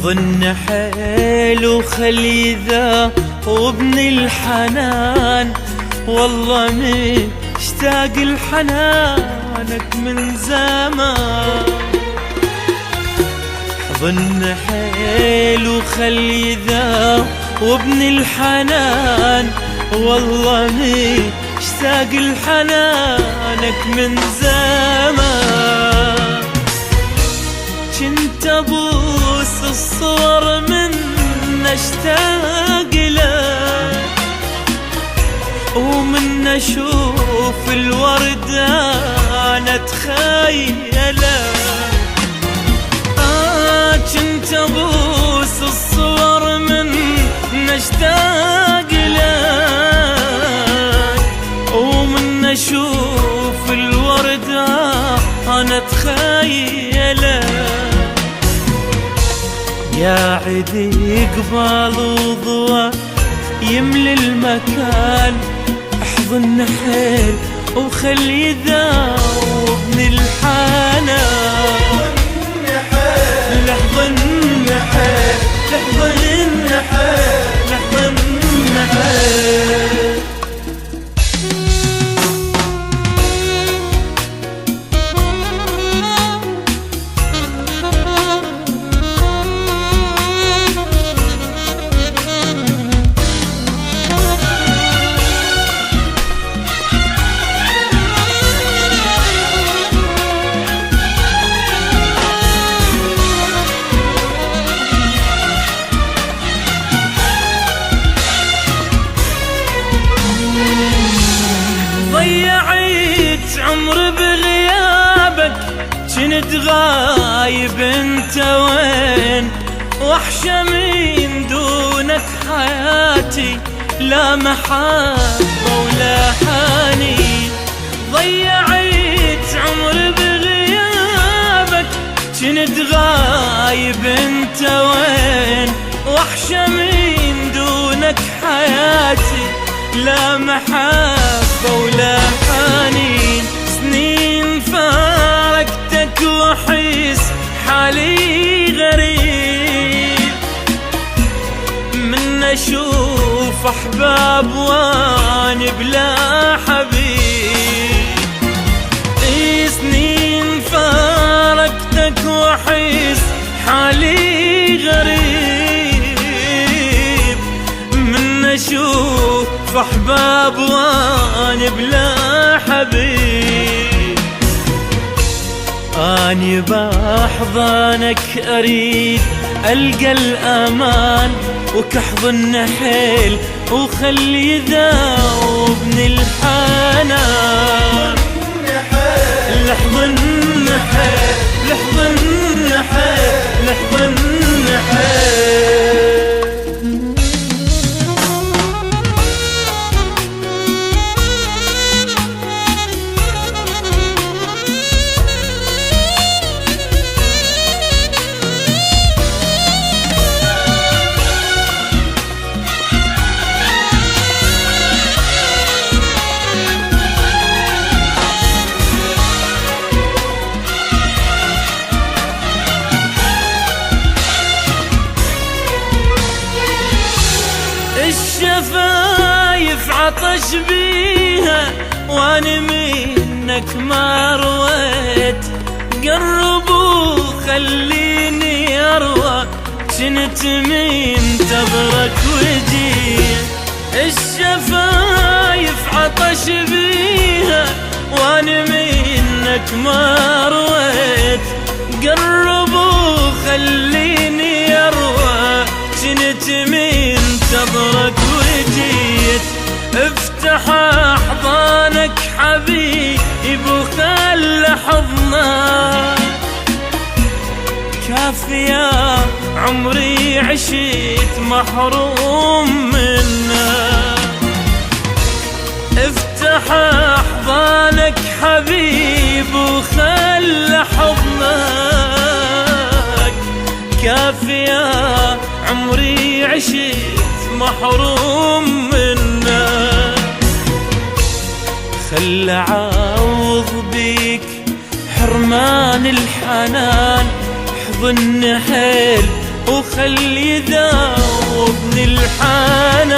احضن حيل وخلي ذا وابن الحنان، والله مشتاق لحنانك من زمان. احضن حيل وخلي ذا وابن الحنان، والله مشتاق لحنانك من زمان. كنت ابوس الصور من اشتاق لك، ومن اشوف الوردة انا اتخيلك. كنت ابوس الصور من اشتاق لك، ومن اشوف الوردة انا اتخيلك. يا عدي قبال وضوى يملي المكان، احضن حيل وخلي ذاوبن الحنان. لحضن حيل لحضن حيل لحضن حيل. ضيعت عمر بغيابك، كنت غايب انت وين؟ وحشة من دونك حياتي، لا محبة ولا حنين. ضيعت عمر بغيابك، كنت غايب انت وين؟ وحشة من دونك حياتي، لا محبة ولا حنين. سنين فارقتك وحيس حالي غريب، من اشوف احباب واني بلا حبيب. سنين فارقتك وحيس حالي غريب، من اشوف احباب واني بلا حبيب. اني باحضانك اريد القى الامان، وكحضن حيل وخلي ذاوبن الحنان. لحضن حيل لحضن حيل لحضن حيل. الشفايف عطش بيها واني منك ما رويت، قرب وخليني اروى، كنت منتظرك وجيت. الشفايف عطش بيها واني منك ما رويت، قرب وخليني اروى، كنت منتظرك وجيت. افتح احضانك حبيب وخلى حضنك، كافية عمري عشت محروم منك. افتح احضانك حبيب وخلى حضنك، كافية عمري عشت محروم منك. خل اعوض بيك حرمان الحنان، احضن حيل وخلي يذوبني الحنان.